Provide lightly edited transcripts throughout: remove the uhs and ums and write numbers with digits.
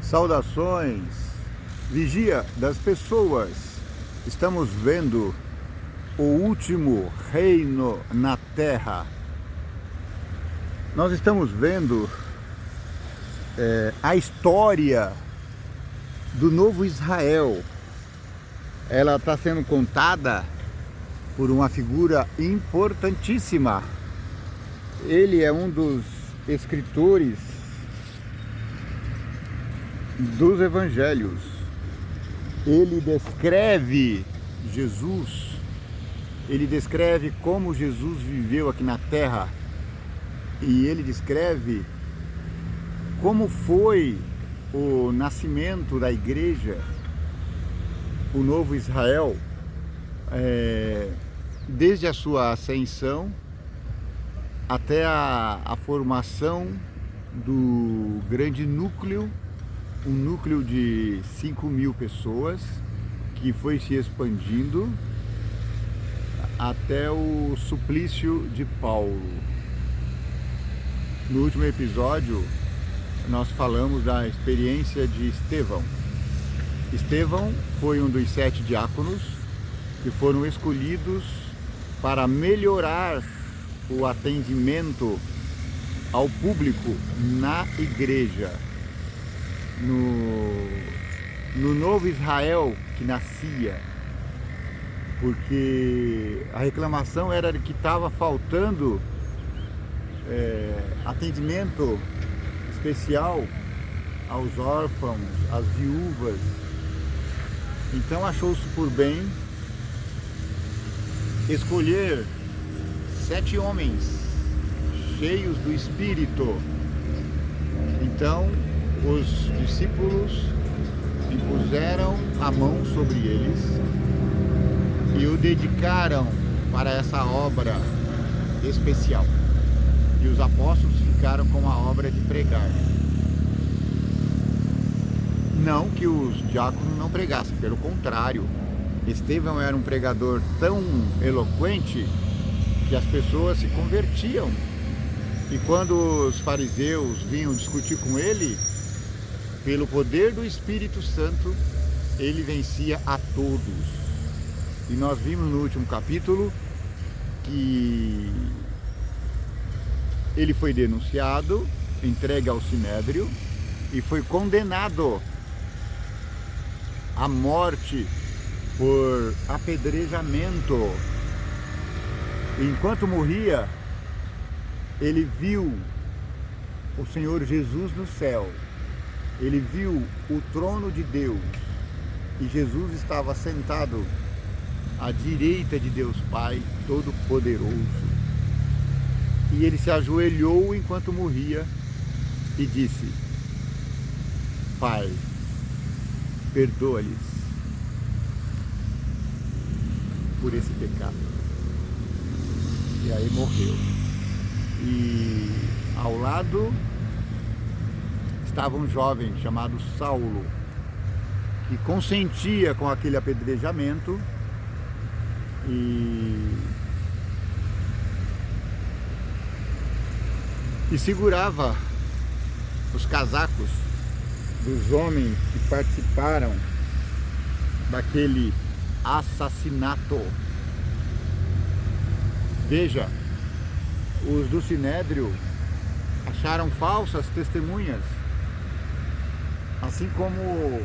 Saudações, vigia das pessoas. Estamos vendo o último reino na terra. Nós estamos vendo a história do novo Israel. Ela está sendo contada por uma figura importantíssima. Ele é um dos escritores dos evangelhos. Ele descreve Jesus, ele descreve como Jesus viveu aqui na terra, e ele descreve como foi o nascimento da igreja, o novo Israel, desde a sua ascensão até a formação do grande núcleo, um núcleo de 5.000 pessoas que foi se expandindo até o suplício de Paulo. No último episódio nós falamos da experiência de Estevão. Estevão foi um dos 7 diáconos que foram escolhidos para melhorar o atendimento ao público na igreja, no novo Israel que nascia, porque a reclamação era de que estava faltando atendimento especial aos órfãos, às viúvas. Então achou-se por bem escolher 7 homens cheios do Espírito. Então os discípulos impuseram a mão sobre eles e o dedicaram para essa obra especial. E os apóstolos ficaram com a obra de pregar. Não que os diáconos não pregassem, pelo contrário. Estevão era um pregador tão eloquente que as pessoas se convertiam. E quando os fariseus vinham discutir com ele, pelo poder do Espírito Santo, ele vencia a todos. E nós vimos no último capítulo que ele foi denunciado, entregue ao Sinédrio e foi condenado à morte por apedrejamento. Enquanto morria, ele viu o Senhor Jesus no céu. Ele viu o trono de Deus e Jesus estava sentado à direita de Deus Pai Todo-Poderoso. E ele se ajoelhou enquanto morria e disse: Pai, perdoa-lhes por esse pecado. E aí morreu. E ao lado estava um jovem chamado Saulo, que consentia com aquele apedrejamento e segurava os casacos dos homens que participaram daquele assassinato. Veja, os do Sinédrio acharam falsas testemunhas, assim como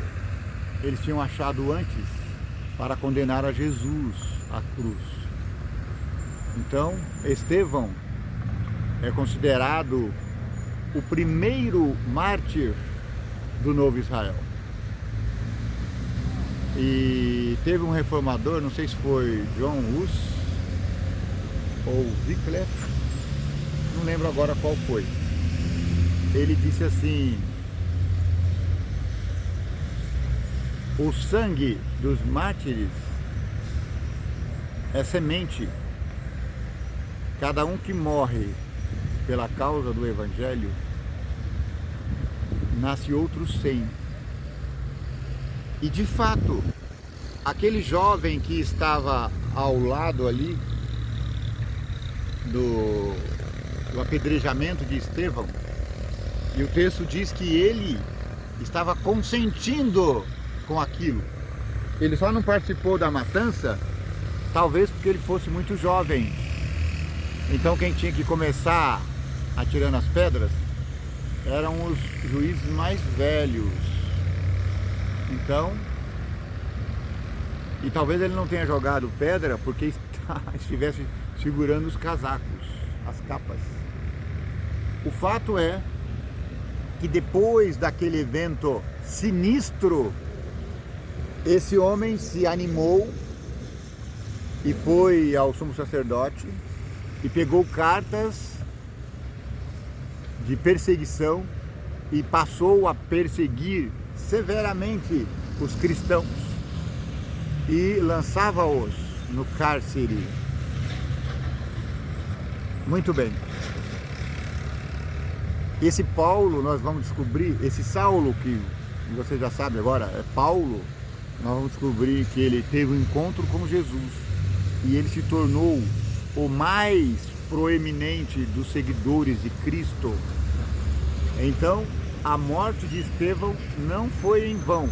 eles tinham achado antes, para condenar a Jesus à cruz. Então, Estevão é considerado o primeiro mártir do novo Israel. E teve um reformador, não sei se foi John Hus ou Wycliffe, não lembro agora qual foi. Ele disse assim: o sangue dos mártires é semente. Cada um que morre pela causa do Evangelho, nasce outros 100. E de fato, aquele jovem que estava ao lado ali do apedrejamento de Estevão, e o texto diz que ele estava consentindo com aquilo. Ele só não participou da matança, talvez porque ele fosse muito jovem. Então quem tinha que começar atirando as pedras eram os juízes mais velhos. Então, e talvez ele não tenha jogado pedra porque estivesse segurando os casacos, as capas. O fato é que depois daquele evento sinistro, esse homem se animou e foi ao sumo sacerdote e pegou cartas de perseguição e passou a perseguir severamente os cristãos e lançava-os no cárcere. Muito bem. Esse Paulo, nós vamos descobrir, esse Saulo, que você já sabe agora, é Paulo, nós vamos descobrir que ele teve um encontro com Jesus e ele se tornou o mais proeminente dos seguidores de Cristo. Então, a morte de Estevão não foi em vão.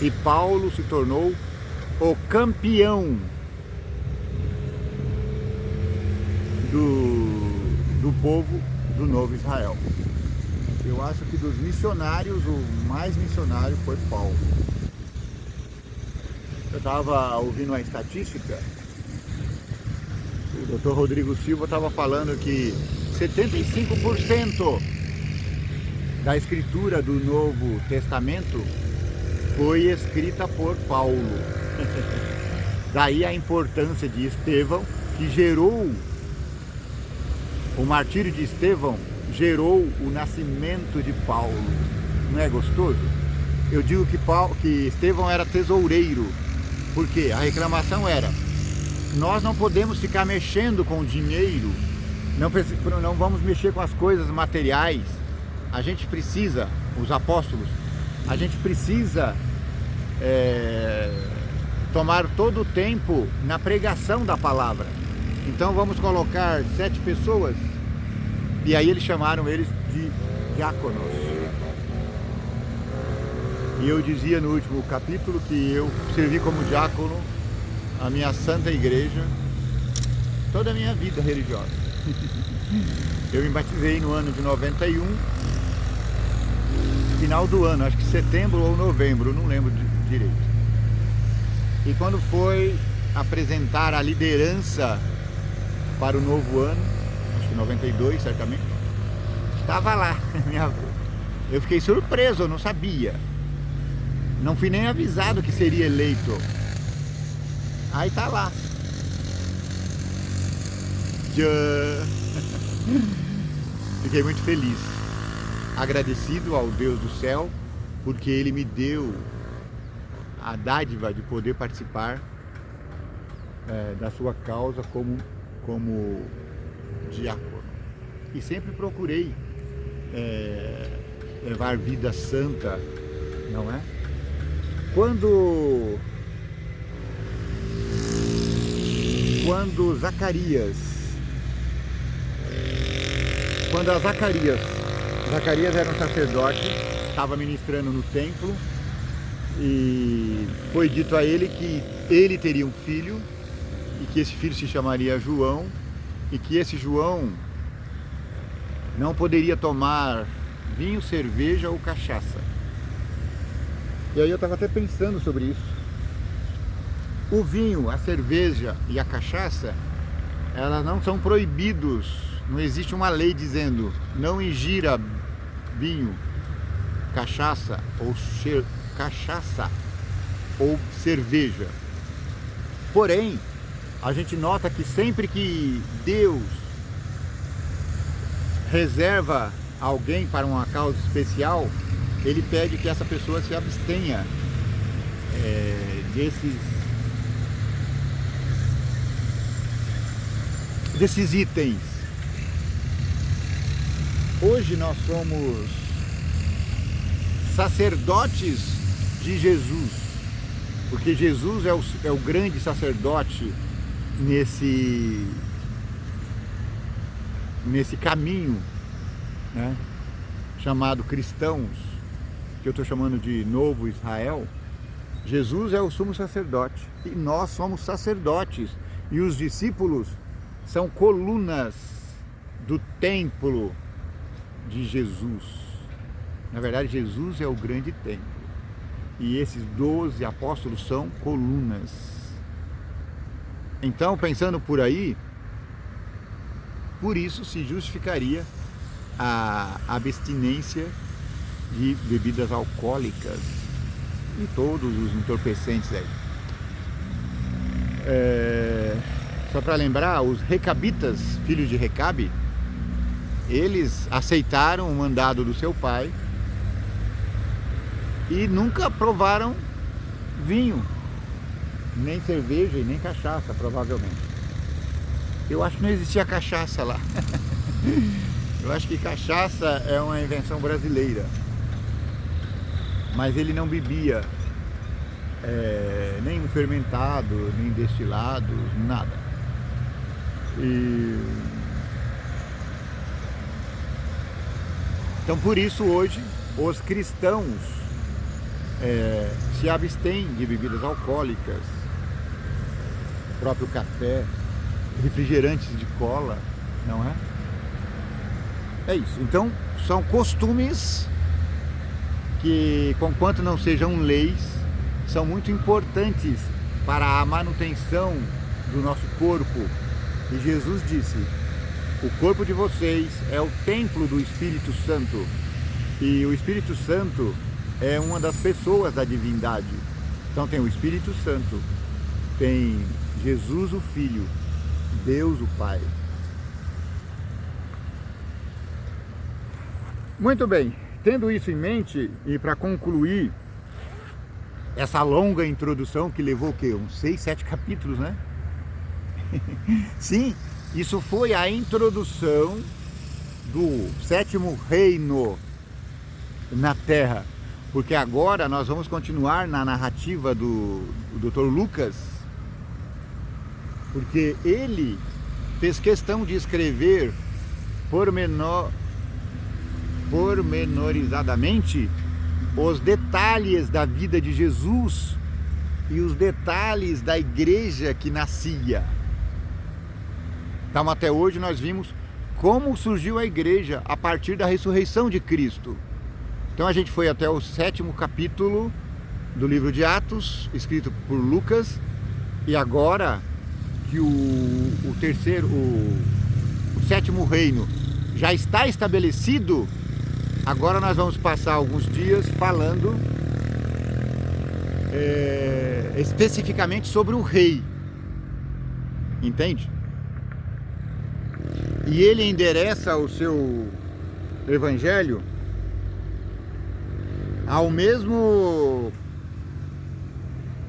E Paulo se tornou o campeão do povo do Novo Israel. Eu acho que dos missionários, o mais missionário foi Paulo. Eu estava ouvindo uma estatística, o Dr. Rodrigo Silva estava falando que 75% da escritura do Novo Testamento foi escrita por Paulo. Daí a importância de Estevão, que gerou o martírio de Estevão, gerou o nascimento de Paulo. Não é gostoso? Eu digo que Estevão era tesoureiro, porque a reclamação era: nós não podemos ficar mexendo com o dinheiro, não vamos mexer com as coisas materiais. A gente precisa, os apóstolos, a gente precisa tomar todo o tempo na pregação da palavra. Então vamos colocar 7 pessoas, e aí eles chamaram eles de diáconos. E eu dizia no último capítulo que eu servi como diácono a minha santa igreja toda a minha vida religiosa. Eu me batizei no ano de 91, final do ano, acho que setembro ou novembro, não lembro direito. E quando foi apresentar a liderança para o novo ano, acho que 92 certamente, estava lá. Eu fiquei surpreso, eu não sabia. Não fui nem avisado que seria eleito. Aí tá lá. Fiquei muito feliz, agradecido ao Deus do céu, porque Ele me deu a dádiva de poder participar da sua causa como diácono. E sempre procurei levar vida santa, não é? Quando Zacarias era um sacerdote, estava ministrando no templo, e foi dito a ele que ele teria um filho, e que esse filho se chamaria João, e que esse João não poderia tomar vinho, cerveja ou cachaça. E aí eu estava até pensando sobre isso. O vinho, a cerveja e a cachaça, elas não são proibidos. Não existe uma lei dizendo não ingira vinho, cachaça ou cerveja. Porém, a gente nota que sempre que Deus reserva alguém para uma causa especial, Ele pede que essa pessoa se abstenha desses itens. Hoje nós somos sacerdotes de Jesus, porque Jesus é o grande sacerdote nesse caminho, né, chamado cristãos. que eu estou chamando de Novo Israel, Jesus é o sumo sacerdote e nós somos sacerdotes, e os discípulos são colunas do templo de Jesus. Na verdade, Jesus é o grande templo e esses 12 apóstolos são colunas. Então, pensando por aí, por isso se justificaria a abstinência de bebidas alcoólicas e todos os entorpecentes aí. Só para lembrar, os recabitas, filhos de Recabe, eles aceitaram o mandado do seu pai e nunca provaram vinho, nem cerveja e nem cachaça, provavelmente. Eu acho que não existia cachaça lá. Eu acho que cachaça é uma invenção brasileira. Mas ele não bebia nem fermentado, nem destilado, nada. Então, por isso, hoje, os cristãos se abstêm de bebidas alcoólicas, próprio café, refrigerantes de cola, não é? É isso. Então, são costumes que, conquanto não sejam leis, são muito importantes para a manutenção do nosso corpo. E Jesus disse: o corpo de vocês é o templo do Espírito Santo. E o Espírito Santo é uma das pessoas da divindade. Então tem o Espírito Santo, tem Jesus o Filho, Deus o Pai. Muito bem, tendo isso em mente, e para concluir essa longa introdução que levou o quê? Uns 6, 7 capítulos, né? Sim, isso foi a introdução do 7º reino na Terra, porque agora nós vamos continuar na narrativa do Dr. Lucas, porque ele fez questão de escrever pormenorizadamente os detalhes da vida de Jesus e os detalhes da igreja que nascia. Então, até hoje nós vimos como surgiu a igreja a partir da ressurreição de Cristo. Então a gente foi até o 7º capítulo do livro de Atos, escrito por Lucas, e agora que o 7º reino já está estabelecido, agora nós vamos passar alguns dias falando especificamente sobre o rei, entende? E ele endereça o seu evangelho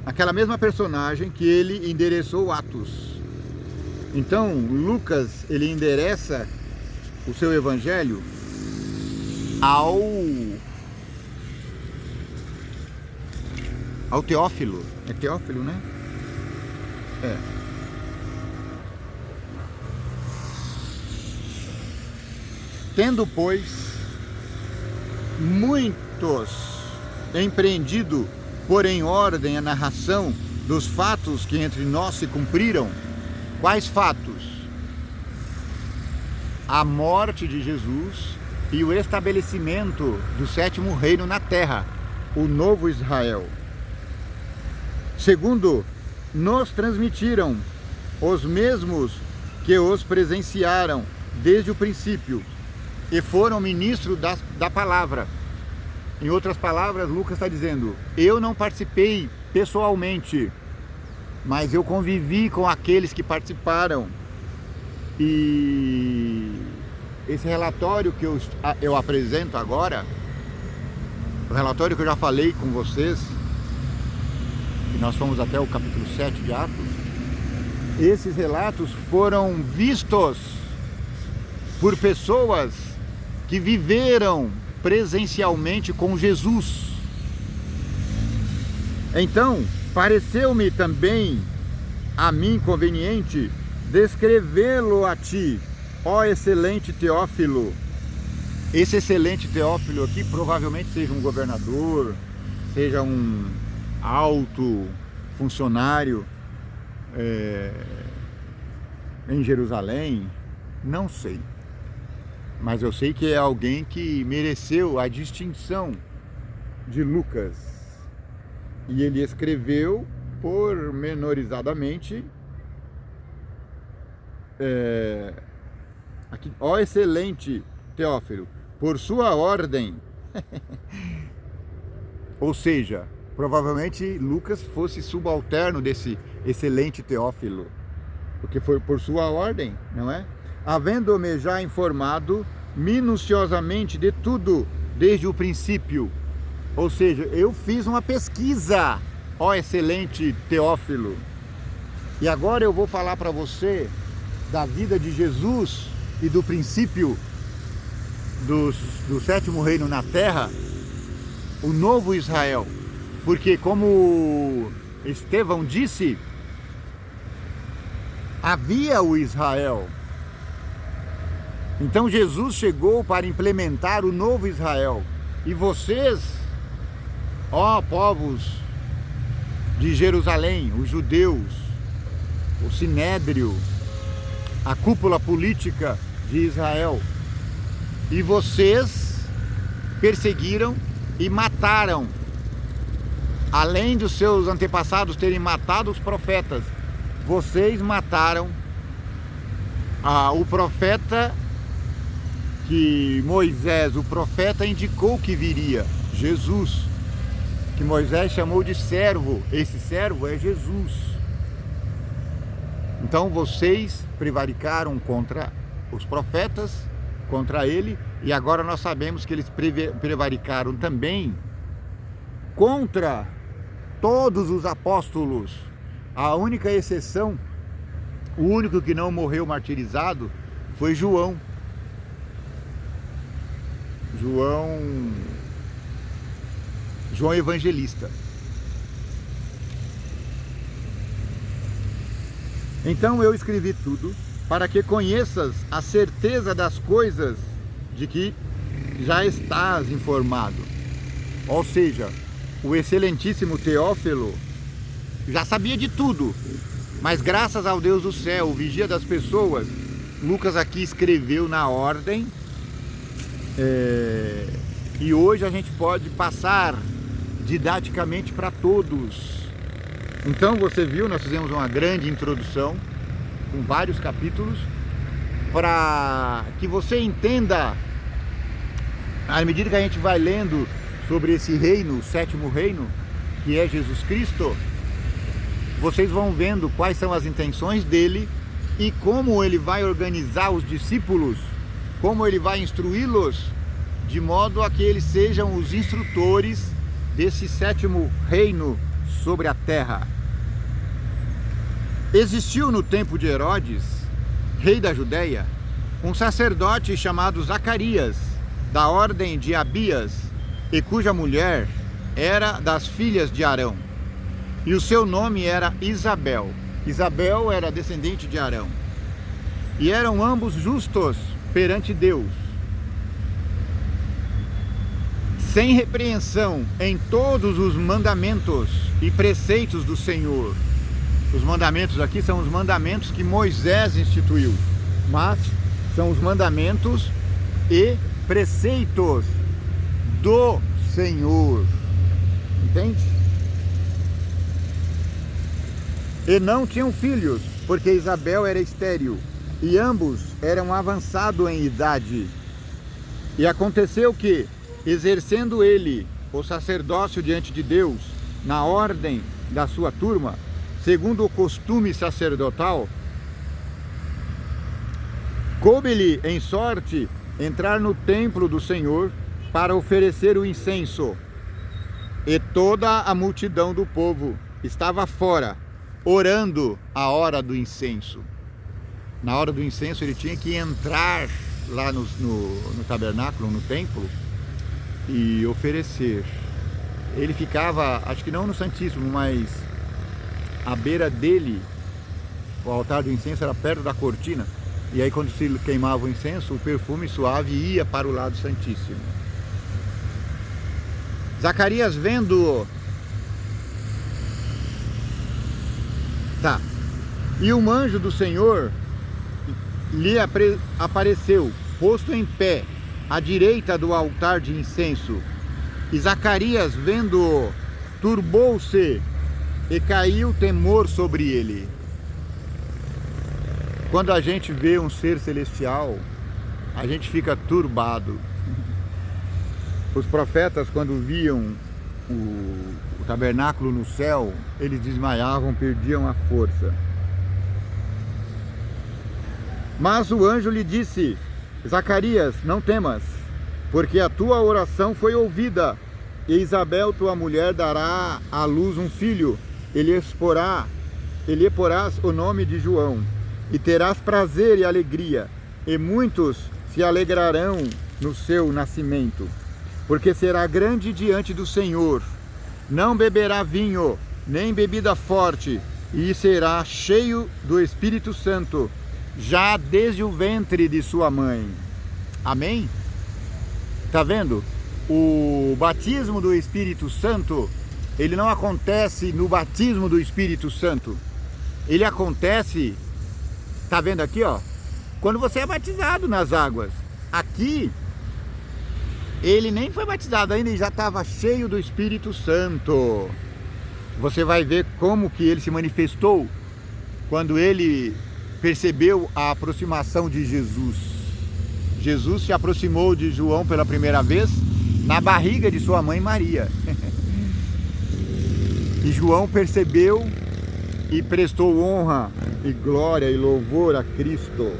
aquela mesma personagem que ele endereçou Atos. Então Lucas, ele endereça o seu evangelho ao Teófilo. É Teófilo, né? Tendo, pois, muitos empreendido por em ordem a narração dos fatos que entre nós se cumpriram. Quais fatos? A morte de Jesus e o estabelecimento do 7º reino na terra, o novo Israel. Segundo, nos transmitiram os mesmos que os presenciaram desde o princípio e foram ministros da palavra. Em outras palavras, Lucas está dizendo: eu não participei pessoalmente, mas eu convivi com aqueles que participaram. E esse relatório que eu apresento agora, o relatório que eu já falei com vocês, e nós fomos até o capítulo 7 de Atos, esses relatos foram vistos por pessoas que viveram presencialmente com Jesus. Então, pareceu-me também a mim conveniente descrevê-lo a ti, ó excelente Teófilo, Esse excelente Teófilo aqui provavelmente seja um governador, seja um alto funcionário em Jerusalém, não sei. Mas eu sei que é alguém que mereceu a distinção de Lucas. E ele escreveu pormenorizadamente aqui, ó excelente Teófilo, por sua ordem. Ou seja, provavelmente Lucas fosse subalterno desse excelente Teófilo, porque foi por sua ordem, não é? Havendo-me já informado minuciosamente de tudo desde o princípio. Ou seja, eu fiz uma pesquisa, ó excelente Teófilo. E agora eu vou falar para você da vida de Jesus e do princípio do sétimo reino na terra, o novo Israel. Porque como Estevão disse, havia o Israel. Então Jesus chegou para implementar o novo Israel. E vocês, ó povos de Jerusalém, os judeus, o sinédrio, a cúpula política de Israel, e vocês perseguiram e mataram, além dos seus antepassados terem matado os profetas, vocês mataram o profeta que Moisés, o profeta, indicou que viria, Jesus, que Moisés chamou de servo. Esse servo é Jesus. Então vocês prevaricaram contra os profetas, contra ele, e agora nós sabemos que eles prevaricaram também contra todos os apóstolos. A única exceção, o único que não morreu martirizado foi João. João Evangelista. Então eu escrevi tudo para que conheças a certeza das coisas de que já estás informado. Ou seja, o excelentíssimo Teófilo já sabia de tudo, mas graças ao Deus do céu, o vigia das pessoas, Lucas aqui escreveu na ordem, e hoje a gente pode passar didaticamente para todos. Então você viu, nós fizemos uma grande introdução com vários capítulos para que você entenda, à medida que a gente vai lendo sobre esse reino, o sétimo reino, que é Jesus Cristo, vocês vão vendo quais são as intenções dele e como ele vai organizar os discípulos, como ele vai instruí-los, de modo a que eles sejam os instrutores desse sétimo reino sobre a terra. Existiu no tempo de Herodes, rei da Judéia, um sacerdote chamado Zacarias, da ordem de Abias, e cuja mulher era das filhas de Arão. E o seu nome era Isabel. Isabel era descendente de Arão. E eram ambos justos perante Deus, sem repreensão em todos os mandamentos e preceitos do Senhor. Os mandamentos aqui são os mandamentos que Moisés instituiu, mas são os mandamentos e preceitos do Senhor. Entende? E não tinham filhos, porque Isabel era estéril, e ambos eram avançados em idade. E aconteceu que, exercendo ele o sacerdócio diante de Deus, na ordem da sua turma, segundo o costume sacerdotal, coube-lhe em sorte entrar no templo do Senhor para oferecer o incenso. E toda a multidão do povo estava fora, orando a hora do incenso. Na hora do incenso ele tinha que entrar lá no tabernáculo, no templo, e oferecer. Ele ficava, acho que não no Santíssimo, mas à beira dele, o altar do incenso era perto da cortina, E aí quando se queimava o incenso, o perfume suave ia para o lado santíssimo. Zacarias vendo... Tá. E um anjo do Senhor lhe apareceu, posto em pé, à direita do altar de incenso. E Zacarias, vendo-o, turbou-se e caiu temor sobre ele. Quando a gente vê um ser celestial, a gente fica turbado. Os profetas, quando viam o tabernáculo no céu, eles desmaiavam, perdiam a força. Mas o anjo lhe disse: Zacarias, não temas, porque a tua oração foi ouvida, e Isabel, tua mulher, dará à luz um filho, e lhe porás o nome de João, e terás prazer e alegria, e muitos se alegrarão no seu nascimento, porque será grande diante do Senhor, não beberá vinho, nem bebida forte, e será cheio do Espírito Santo, já desde o ventre de sua mãe. Amém? Tá vendo? O batismo do Espírito Santo, ele não acontece no batismo do Espírito Santo. Ele acontece, tá vendo aqui, ó? Quando você é batizado nas águas. Aqui, ele nem foi batizado ainda, ele já estava cheio do Espírito Santo. Você vai ver como que ele se manifestou quando ele percebeu a aproximação de Jesus. Jesus se aproximou de João pela primeira vez na barriga de sua mãe Maria. E João percebeu e prestou honra e glória e louvor a Cristo.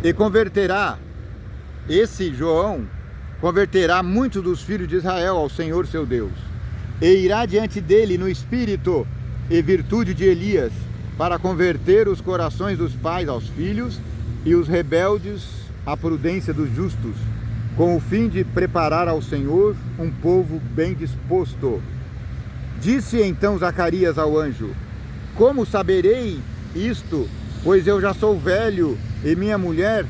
E converterá, esse João converterá muitos dos filhos de Israel ao Senhor seu Deus, e irá diante dele no espírito e virtude de Elias, para converter os corações dos pais aos filhos e os rebeldes à prudência dos justos, com o fim de preparar ao Senhor um povo bem disposto. Disse então Zacarias ao anjo: como saberei isto, pois eu já sou velho e minha mulher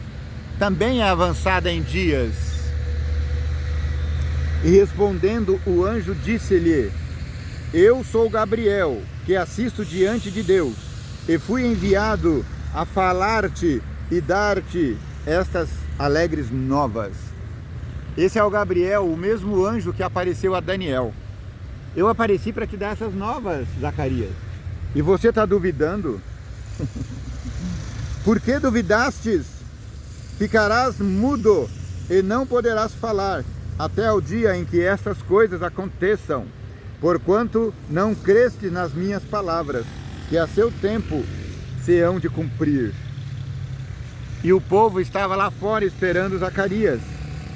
também é avançada em dias? E respondendo o anjo disse-lhe: eu sou Gabriel, que assisto diante de Deus, e fui enviado a falar-te e dar-te estas alegres novas. Esse é o Gabriel, o mesmo anjo que apareceu a Daniel. Eu apareci para te dar essas novas, Zacarias. E você está duvidando? Por que duvidastes? Ficarás mudo e não poderás falar, até o dia em que estas coisas aconteçam, porquanto não creste nas minhas palavras, que a seu tempo se hão de cumprir. E o povo estava lá fora esperando Zacarias,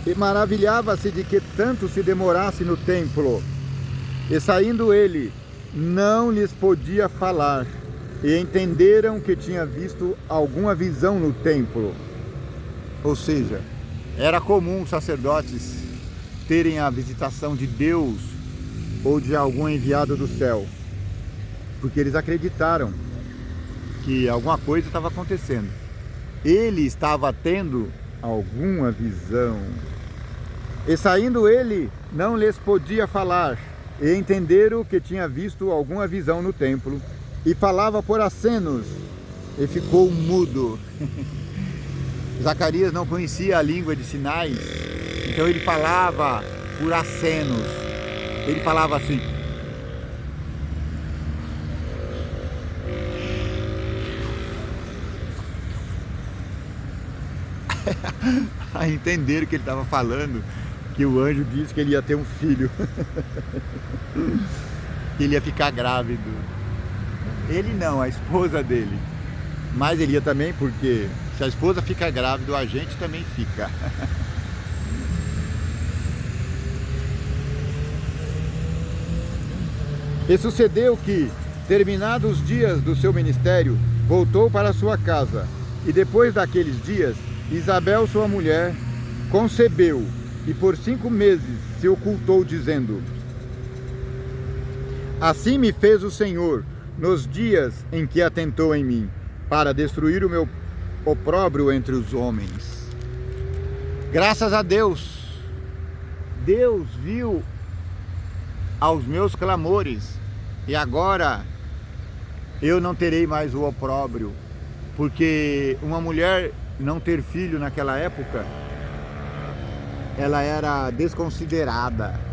e maravilhava-se de que tanto se demorasse no templo. E saindo ele, não lhes podia falar, e entenderam que tinha visto alguma visão no templo. Ou seja, era comum os sacerdotes terem a visitação de Deus ou de algum enviado do céu, porque eles acreditaram que alguma coisa estava acontecendo. Ele estava tendo alguma visão. E saindo ele, não lhes podia falar, e entenderam que tinha visto alguma visão no templo, e falava por acenos, e ficou mudo. Zacarias não conhecia a língua de sinais, então ele falava por acenos. Ele falava assim. Aí entenderam que ele estava falando, que o anjo disse que ele ia ter um filho. Ele ia ficar grávido. Ele não, a esposa dele. Mas ele ia também, porque se a esposa fica grávida, a gente também fica. E sucedeu que, terminados os dias do seu ministério, voltou para sua casa. E depois daqueles dias, Isabel, sua mulher, concebeu, e por 5 meses se ocultou, dizendo: Assim me fez o Senhor nos dias em que atentou em mim, para destruir o meu opróbrio entre os homens. Graças a Deus, Deus viu aos meus clamores, e agora eu não terei mais o opróbrio, porque uma mulher não ter filho naquela época, ela era desconsiderada.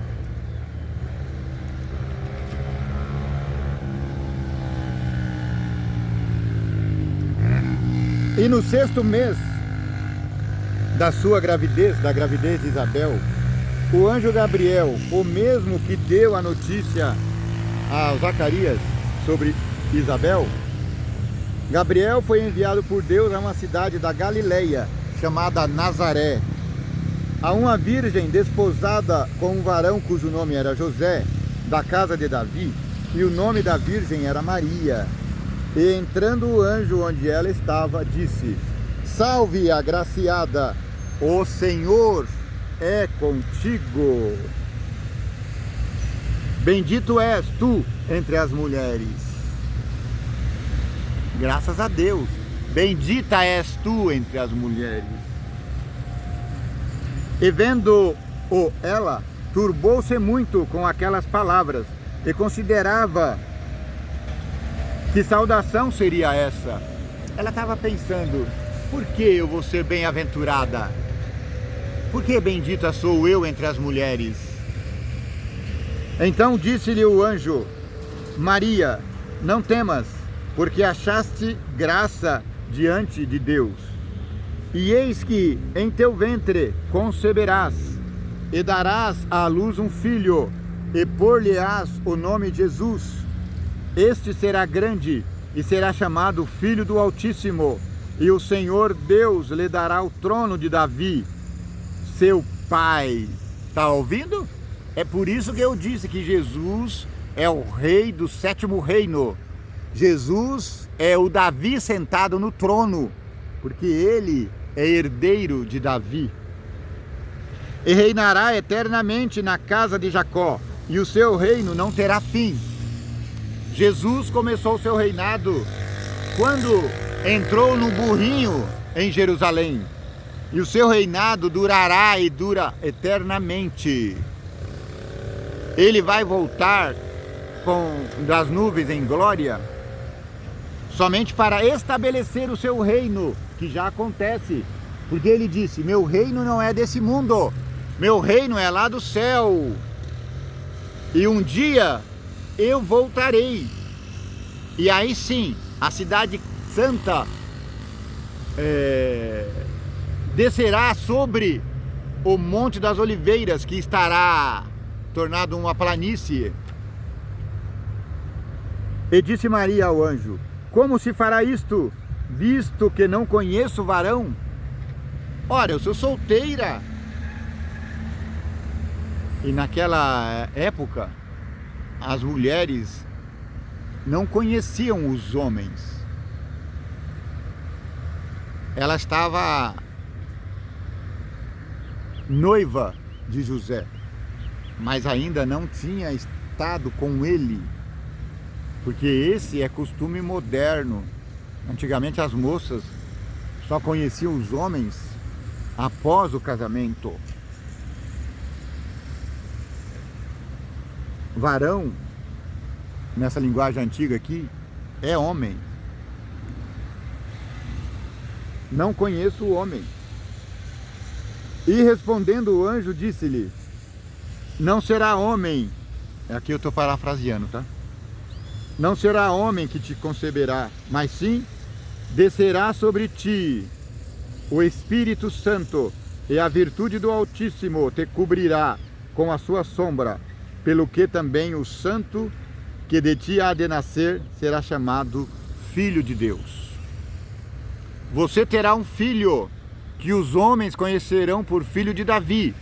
E no 6º mês da sua gravidez, da gravidez de Isabel, o anjo Gabriel, o mesmo que deu a notícia a Zacarias sobre Isabel, Gabriel foi enviado por Deus a uma cidade da Galileia, chamada Nazaré, a uma virgem desposada com um varão cujo nome era José, da casa de Davi, e o nome da virgem era Maria. E entrando o anjo onde ela estava, disse: Salve, agraciada, o Senhor é contigo. Bendito és tu entre as mulheres. Graças a Deus, bendita és tu entre as mulheres. E vendo-o ela, turbou-se muito com aquelas palavras, e considerava que saudação seria essa. Ela estava pensando: por que eu vou ser bem-aventurada? Por que bendita sou eu entre as mulheres? Então disse-lhe o anjo: Maria, não temas, porque achaste graça diante de Deus. E eis que em teu ventre conceberás, e darás à luz um filho, e por-lhe-ás o nome Jesus. Este será grande, e será chamado Filho do Altíssimo, e o Senhor Deus lhe dará o trono de Davi, seu pai. Está ouvindo? É por isso que eu disse que Jesus é o rei do 7º reino. Jesus é o Davi sentado no trono, porque ele é herdeiro de Davi. E reinará eternamente na casa de Jacó, e o seu reino não terá fim. Jesus começou o seu reinado quando entrou no burrinho em Jerusalém. E o seu reinado durará e dura eternamente. Ele vai voltar das nuvens em glória, somente para estabelecer o seu reino, que já acontece. Porque ele disse: meu reino não é desse mundo, meu reino é lá do céu. E um dia eu voltarei, e aí sim, a cidade santa descerá sobre o Monte das Oliveiras, que estará tornado uma planície. E disse Maria ao anjo: como se fará isto, visto que não conheço varão? Ora, eu sou solteira. E naquela época, as mulheres não conheciam os homens. Ela estava noiva de José, mas ainda não tinha estado com ele, porque esse é costume moderno. Antigamente as moças só conheciam os homens após o casamento. Varão, nessa linguagem antiga aqui, é homem. Não conheço o homem. E respondendo o anjo, disse-lhe: não será homem, aqui eu estou parafraseando, tá? Não será homem que te conceberá, mas sim descerá sobre ti o Espírito Santo, e a virtude do Altíssimo te cobrirá com a sua sombra, pelo que também o santo que de ti há de nascer será chamado Filho de Deus. Você terá um filho, que os homens conhecerão por filho de Davi,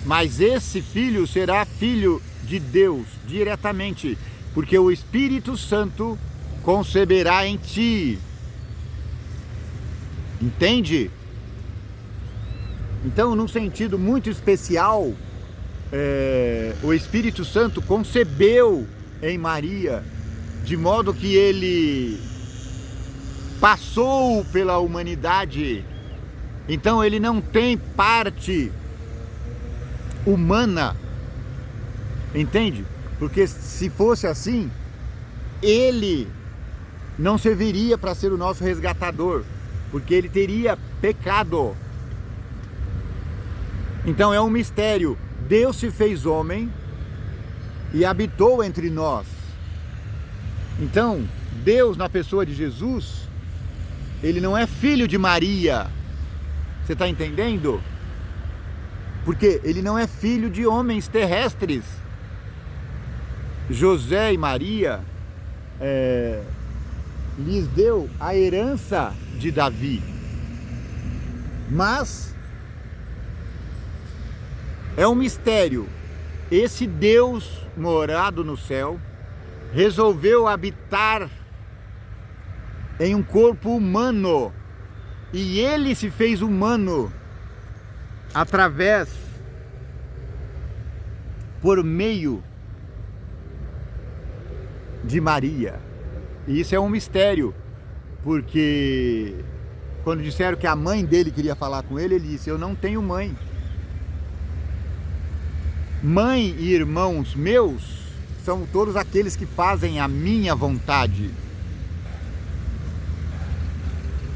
mas esse filho será filho de Deus diretamente, porque o Espírito Santo conceberá em ti. Entende? Então, num sentido muito especial, o Espírito Santo concebeu em Maria, de modo que ele passou pela humanidade. Então ele não tem parte humana, entende? Porque se fosse assim, ele não serviria para ser o nosso resgatador, porque ele teria pecado. Então é um mistério. Deus se fez homem e habitou entre nós. Então, Deus, na pessoa de Jesus, ele não é filho de Maria. Você está entendendo? Porque ele não é filho de homens terrestres. José e Maria lhes deu a herança de Davi. Mas é um mistério. Esse Deus morado no céu resolveu habitar em um corpo humano. E ele se fez humano por meio de Maria. E isso é um mistério, porque quando disseram que a mãe dele queria falar com ele, ele disse: eu não tenho mãe. Mãe e irmãos meus são todos aqueles que fazem a minha vontade.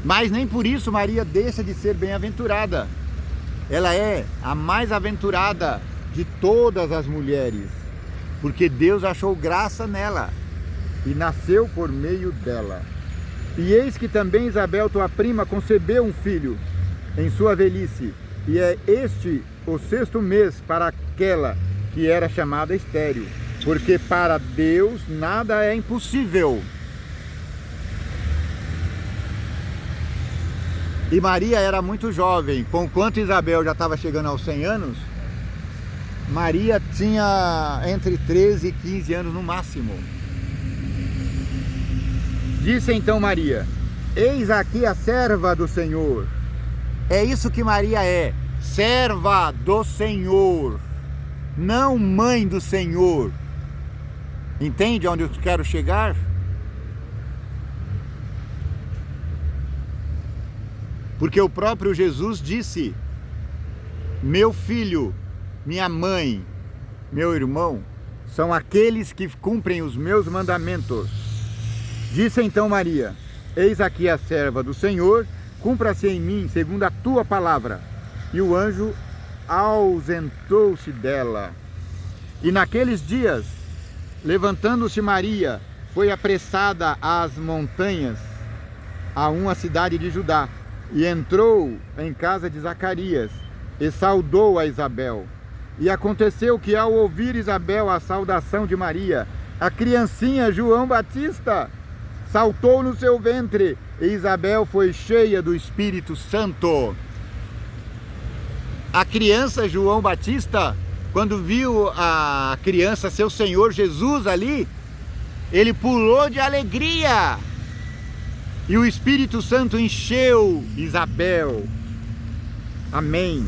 Mas nem por isso Maria deixa de ser bem-aventurada. Ela é a mais aventurada de todas as mulheres, porque Deus achou graça nela e nasceu por meio dela. E eis que também Isabel, tua prima, concebeu um filho em sua velhice, e é este o 6º mês para aquela que era chamada estéril, porque para Deus nada é impossível. E Maria era muito jovem, conquanto Isabel já estava chegando aos 100 anos, Maria tinha entre 13 e 15 anos no máximo. Disse então Maria: eis aqui a serva do Senhor. É isso que Maria é, serva do Senhor, não mãe do Senhor. Entende onde eu quero chegar? Porque o próprio Jesus disse: meu filho, minha mãe, meu irmão, são aqueles que cumprem os meus mandamentos. Disse então Maria: eis aqui a serva do Senhor, cumpra-se em mim segundo a tua palavra. E o anjo ausentou-se dela. E naqueles dias, levantando-se Maria, foi apressada às montanhas, a uma cidade de Judá, e entrou em casa de Zacarias, e saudou a Isabel. E aconteceu que, ao ouvir Isabel a saudação de Maria, a criancinha João Batista saltou no seu ventre, e Isabel foi cheia do Espírito Santo. A criança João Batista, quando viu a criança, seu Senhor Jesus ali, ele pulou de alegria. E o Espírito Santo encheu Isabel. Amém.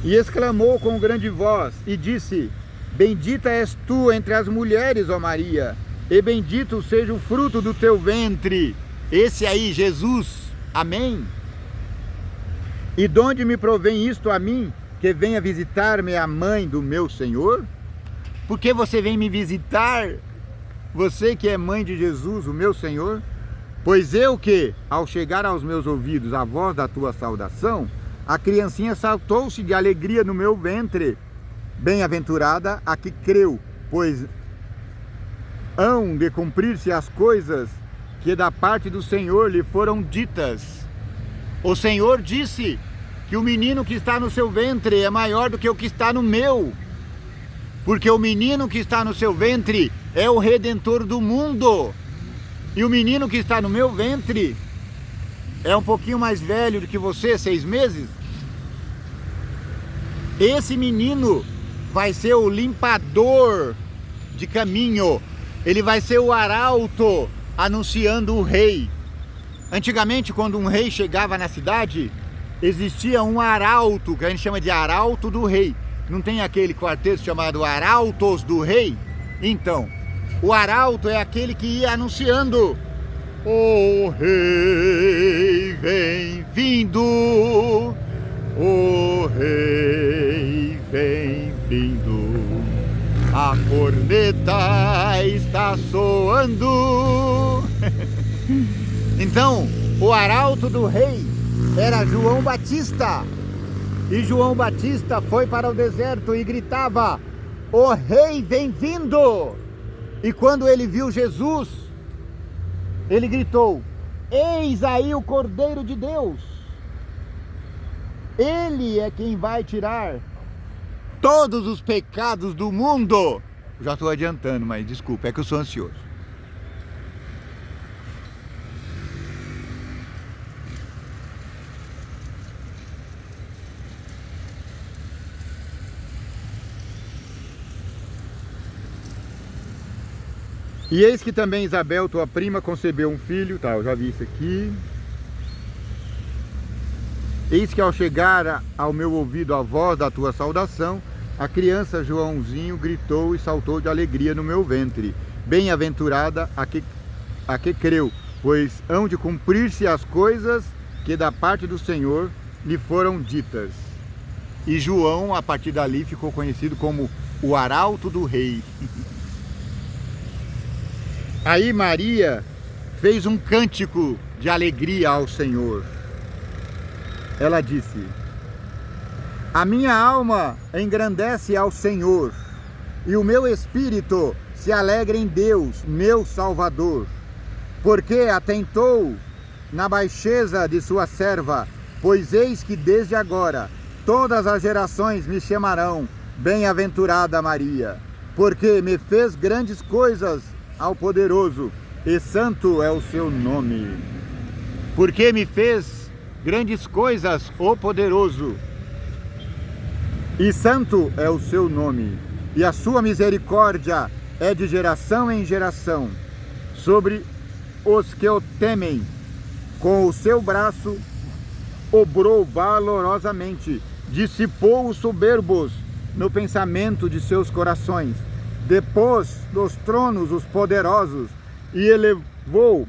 E exclamou com grande voz e disse: bendita és tu entre as mulheres, ó Maria, e bendito seja o fruto do teu ventre. Esse aí, Jesus. Amém. E de onde me provém isto a mim, que venha visitar-me a mãe do meu Senhor? Por que você vem me visitar, você que é mãe de Jesus, o meu Senhor? Pois eu que, ao chegar aos meus ouvidos a voz da tua saudação, a criancinha saltou-se de alegria no meu ventre. Bem-aventurada a que creu, pois hão de cumprir-se as coisas que da parte do Senhor lhe foram ditas. O Senhor disse que o menino que está no seu ventre é maior do que o que está no meu, porque o menino que está no seu ventre é o Redentor do mundo. E o menino que está no meu ventre é um pouquinho mais velho do que você, 6 meses. Esse menino vai ser o limpador de caminho. Ele vai ser o arauto anunciando o rei. Antigamente, quando um rei chegava na cidade, existia um arauto, que a gente chama de arauto do rei. Não tem aquele quarteto chamado Arautos do Rei? Então, O arauto é aquele que ia anunciando: o rei vem vindo, o rei vem vindo, a corneta está soando. Então, o arauto do rei era João Batista. E João Batista foi para o deserto e gritava: o rei vem vindo. E quando ele viu Jesus, ele gritou: eis aí o Cordeiro de Deus. Ele é quem vai tirar todos os pecados do mundo. Já estou adiantando, mas desculpa, é que eu sou ansioso. E eis que também Isabel, tua prima, concebeu um filho, tá, eu já vi isso aqui. Eis que ao chegar ao meu ouvido a voz da tua saudação, a criança Joãozinho gritou e saltou de alegria no meu ventre. Bem-aventurada a que creu, pois hão de cumprir-se as coisas que da parte do Senhor lhe foram ditas. E João, a partir dali, ficou conhecido como o arauto do rei. Aí Maria fez um cântico de alegria ao Senhor. Ela disse: a minha alma engrandece ao Senhor, e o meu espírito se alegra em Deus, meu Salvador, porque atentou na baixeza de sua serva, pois eis que desde agora todas as gerações me chamarão bem-aventurada Maria, porque me fez grandes coisas ao poderoso, e santo é o seu nome. Porque me fez grandes coisas o poderoso, e santo é o seu nome, e a sua misericórdia é de geração em geração, sobre os que o temem. Com o seu braço obrou valorosamente, dissipou os soberbos no pensamento de seus corações, depôs dos tronos os poderosos e elevou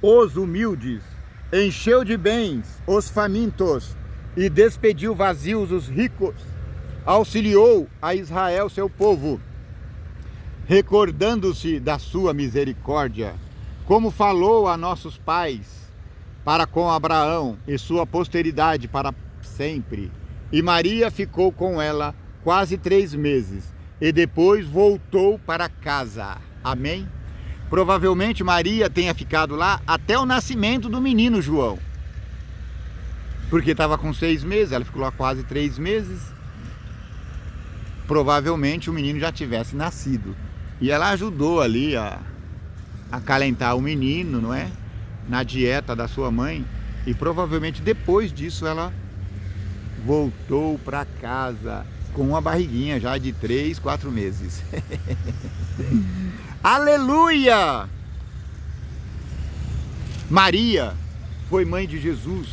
os humildes, encheu de bens os famintos e despediu vazios os ricos, auxiliou a Israel seu povo, recordando-se da sua misericórdia, como falou a nossos pais, para com Abraão e sua posteridade para sempre. E Maria ficou com ela quase 3 meses, e depois voltou para casa. Amém? Provavelmente Maria tenha ficado lá até o nascimento do menino João, porque estava com 6 meses, ela ficou lá quase 3 meses. Provavelmente o menino já tivesse nascido, e ela ajudou ali a acalentar o menino, não é? Na dieta da sua mãe, e provavelmente depois disso ela voltou para casa com uma barriguinha já de 3, 4 meses. Aleluia! Maria foi mãe de Jesus.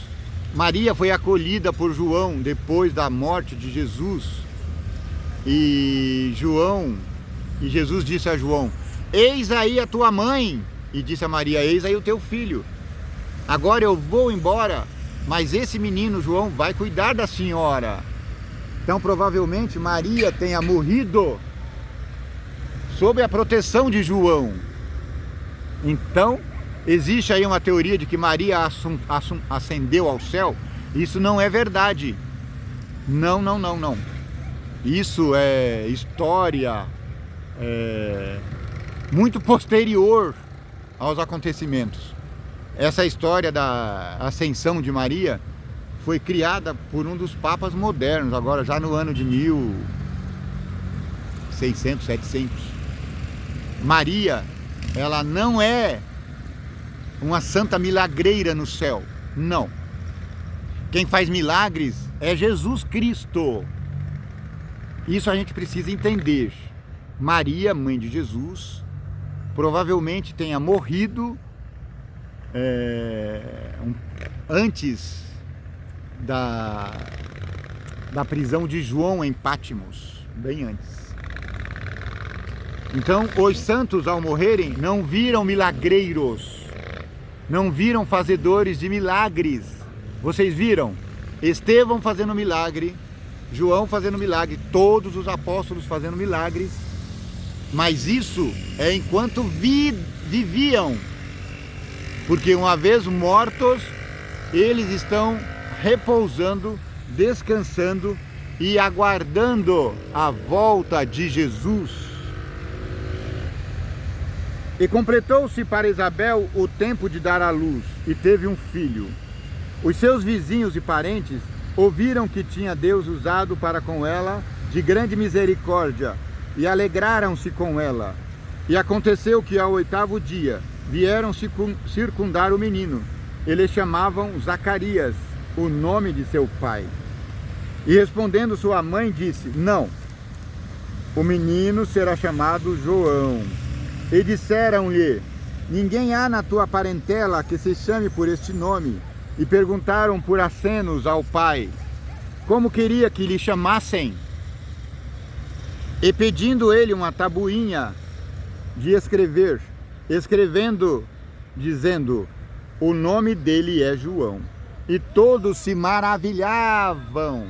Maria foi acolhida por João depois da morte de Jesus. E Jesus disse a João: eis aí a tua mãe. E disse a Maria: eis aí o teu filho. Agora eu vou embora, mas esse menino João vai cuidar da senhora. Então provavelmente Maria tenha morrido sob a proteção de João. Então existe aí uma teoria de que Maria ascendeu ao céu. Isso não é verdade. Não. Isso é história muito posterior aos acontecimentos. Essa história da ascensão de Maria foi criada por um dos papas modernos, agora já no ano de 1600, 700. Maria, ela não é uma santa milagreira no céu, não. Quem faz milagres é Jesus Cristo. Isso a gente precisa entender. Maria, mãe de Jesus, provavelmente tenha morrido antes da prisão de João em Pátimos, bem antes. Então, os santos, ao morrerem, não viram milagreiros, não viram fazedores de milagres. Vocês viram? Estevão fazendo milagre, João fazendo milagre, todos os apóstolos fazendo milagres, mas isso é enquanto viviam, porque uma vez mortos, eles estão repousando, descansando e aguardando a volta de Jesus. E completou-se para Isabel o tempo de dar à luz, e teve um filho. Os seus vizinhos e parentes ouviram que tinha Deus usado para com ela de grande misericórdia, e alegraram-se com ela. E aconteceu que ao 8º dia vieram circundar o menino. Eles chamavam Zacarias, o nome de seu pai. E respondendo sua mãe disse: não, o menino será chamado João. E disseram-lhe: ninguém há na tua parentela que se chame por este nome. E perguntaram por acenos ao pai como queria que lhe chamassem. E pedindo ele uma tabuinha de escrever, escrevendo, dizendo: o nome dele é João. E todos se maravilhavam.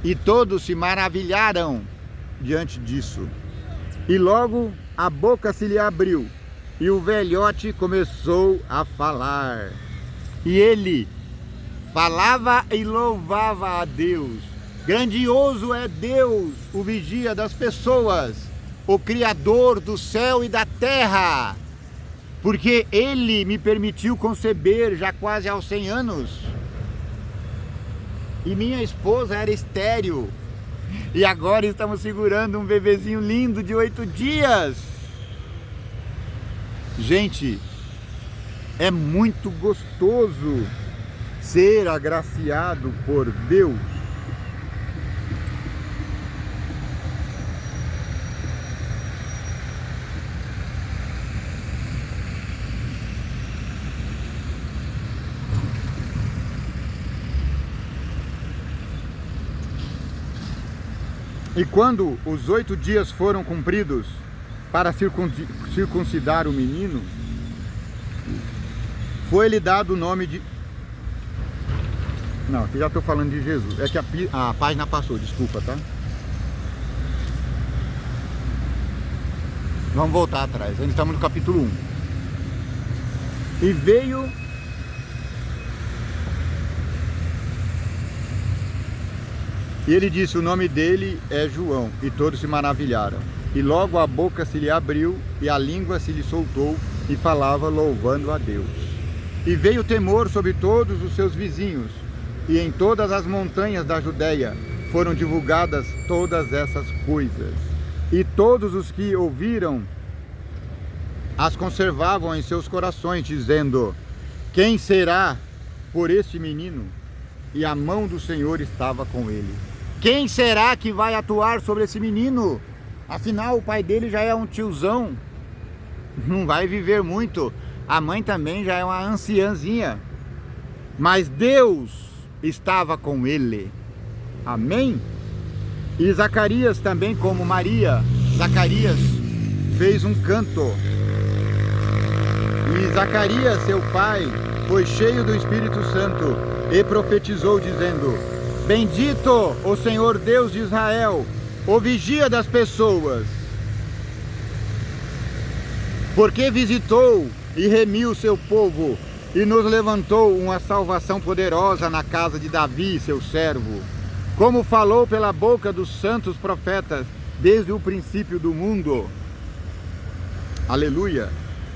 E todos se maravilharam diante disso. E logo a boca se lhe abriu, e o velhote começou a falar. E ele falava e louvava a Deus. Grandioso é Deus, o vigia das pessoas, o Criador do céu e da terra, porque Ele me permitiu conceber já quase aos 100 anos. E minha esposa era estéril. E agora estamos segurando um bebezinho lindo de 8 dias. Gente, é muito gostoso ser agraciado por Deus. E quando os 8 dias foram cumpridos para circuncidar o menino, foi-lhe dado o nome de... Não, aqui já estou falando de Jesus. É que a página passou, desculpa, tá? Vamos voltar atrás. Ainda estamos no capítulo 1. E veio... E ele disse: o nome dele é João. E todos se maravilharam. E logo a boca se lhe abriu e a língua se lhe soltou e falava louvando a Deus. E veio temor sobre todos os seus vizinhos, e em todas as montanhas da Judéia foram divulgadas todas essas coisas. E todos os que ouviram as conservavam em seus corações, dizendo: quem será por este menino? E a mão do Senhor estava com ele. Quem será que vai atuar sobre esse menino? Afinal, o pai dele já é um tiozão, não vai viver muito. A mãe também já é uma anciãzinha. Mas Deus estava com ele. Amém? E Zacarias também, como Maria, Zacarias fez um canto. E Zacarias, seu pai, foi cheio do Espírito Santo e profetizou, dizendo: bendito o Senhor Deus de Israel, o vigia das pessoas, porque visitou e remiu seu povo e nos levantou uma salvação poderosa na casa de Davi, seu servo, como falou pela boca dos santos profetas desde o princípio do mundo. Aleluia!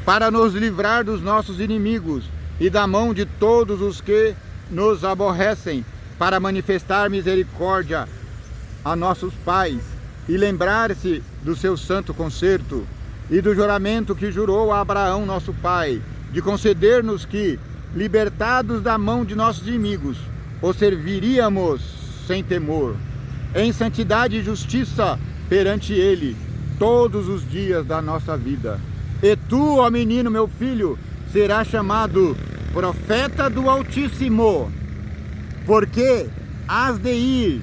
Para nos livrar dos nossos inimigos e da mão de todos os que nos aborrecem, para manifestar misericórdia a nossos pais e lembrar-se do seu santo concerto e do juramento que jurou a Abraão, nosso pai, de conceder-nos que, libertados da mão de nossos inimigos, o serviríamos sem temor, em santidade e justiça perante ele, todos os dias da nossa vida. E tu, ó menino, meu filho, serás chamado profeta do Altíssimo, porque has de ir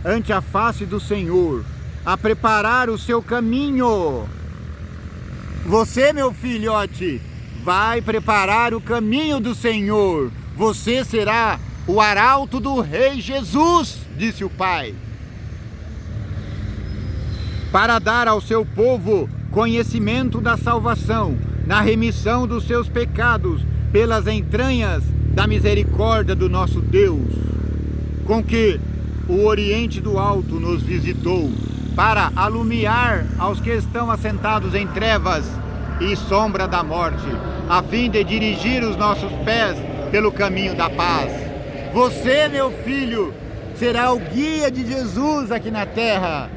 ante a face do Senhor a preparar o seu caminho. Você, meu filhote, vai preparar o caminho do Senhor. Você será o arauto do Rei Jesus, disse o Pai, para dar ao seu povo conhecimento da salvação, na remissão dos seus pecados, pelas entranhas da misericórdia do nosso Deus, com que o Oriente do Alto nos visitou, para alumiar aos que estão assentados em trevas e sombra da morte, a fim de dirigir os nossos pés pelo caminho da paz. Você, meu filho, será o guia de Jesus aqui na terra.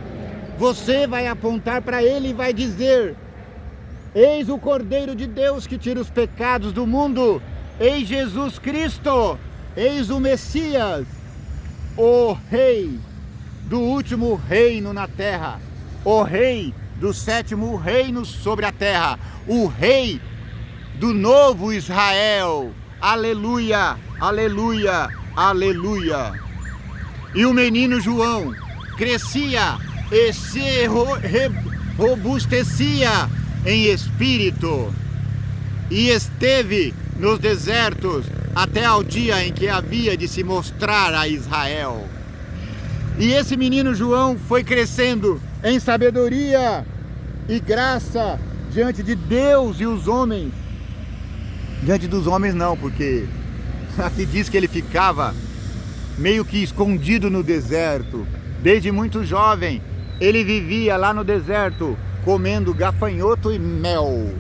Você vai apontar para ele e vai dizer: eis o Cordeiro de Deus que tira os pecados do mundo. Eis Jesus Cristo, eis o Messias, o Rei do último reino na terra, o Rei do 7º reino sobre a terra, o Rei do novo Israel. Aleluia, aleluia, aleluia. E o menino João crescia e se robustecia em espírito, e esteve nos desertos até ao dia em que havia de se mostrar a Israel. E esse menino João foi crescendo em sabedoria e graça diante de Deus e os homens. Diante dos homens não, porque aqui diz que ele ficava meio que escondido no deserto. Desde muito jovem, ele vivia lá no deserto, comendo gafanhoto e mel.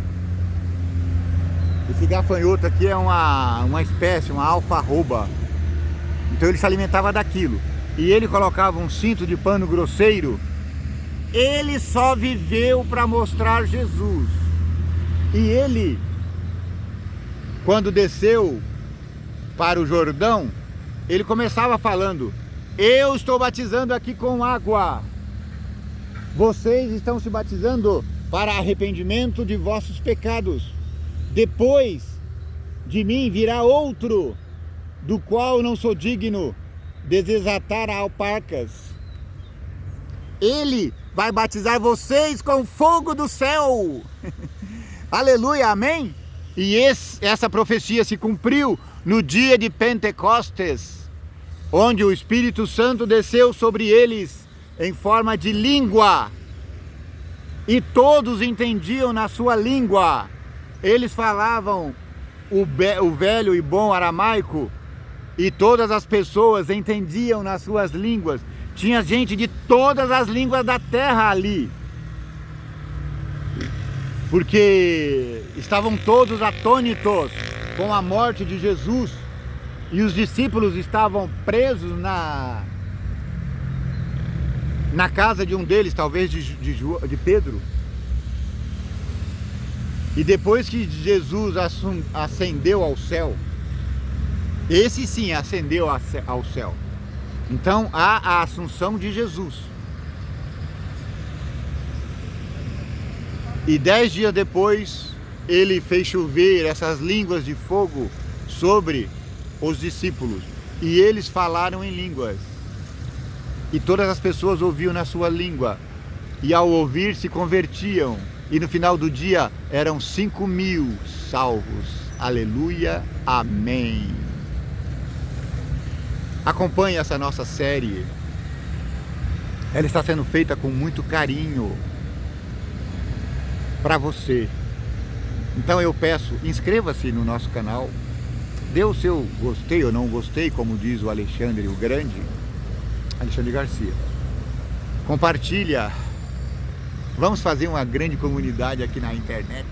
Esse gafanhoto aqui é uma espécie, uma alfarroba. Então ele se alimentava daquilo. E ele colocava um cinto de pano grosseiro. Ele só viveu para mostrar Jesus. E ele, quando desceu para o Jordão, ele começava falando: eu estou batizando aqui com água. Vocês estão se batizando para arrependimento de vossos pecados. Depois de mim virá outro, do qual não sou digno de desatar alparcas. Ele vai batizar vocês com fogo do céu. Aleluia, amém? E essa profecia se cumpriu no dia de Pentecostes, onde o Espírito Santo desceu sobre eles em forma de língua, e todos entendiam na sua língua. Eles falavam o velho e bom aramaico, e todas as pessoas entendiam nas suas línguas. Tinha gente de todas as línguas da terra ali, porque estavam todos atônitos com a morte de Jesus, e os discípulos estavam presos na casa de um deles, talvez de Pedro. E depois que Jesus ascendeu ao céu, esse sim ascendeu ao céu, então há a assunção de Jesus. E 10 dias depois, ele fez chover essas línguas de fogo sobre os discípulos, e eles falaram em línguas, e todas as pessoas ouviam na sua língua, e ao ouvir se convertiam, e no final do dia eram 5.000 salvos. Aleluia, amém. Acompanhe essa nossa série, ela está sendo feita com muito carinho para você. Então eu peço, inscreva-se no nosso canal, dê o seu gostei ou não gostei, como diz o Alexandre o Grande, Alexandre Garcia. Compartilha. Vamos fazer uma grande comunidade aqui na internet,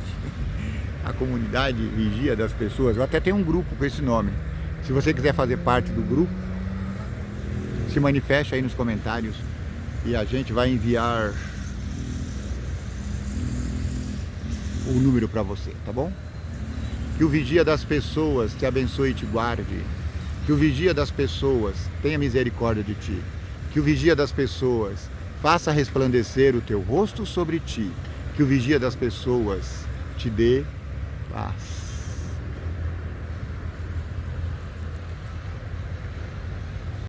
a comunidade Vigia das Pessoas. Eu até tenho um grupo com esse nome. Se você quiser fazer parte do grupo, se manifeste aí nos comentários e a gente vai enviar o número para você, tá bom? Que o Vigia das Pessoas te abençoe e te guarde. Que o Vigia das Pessoas tenha misericórdia de ti. Que o Vigia das Pessoas faça resplandecer o teu rosto sobre ti. Que o Vigia das Pessoas te dê paz.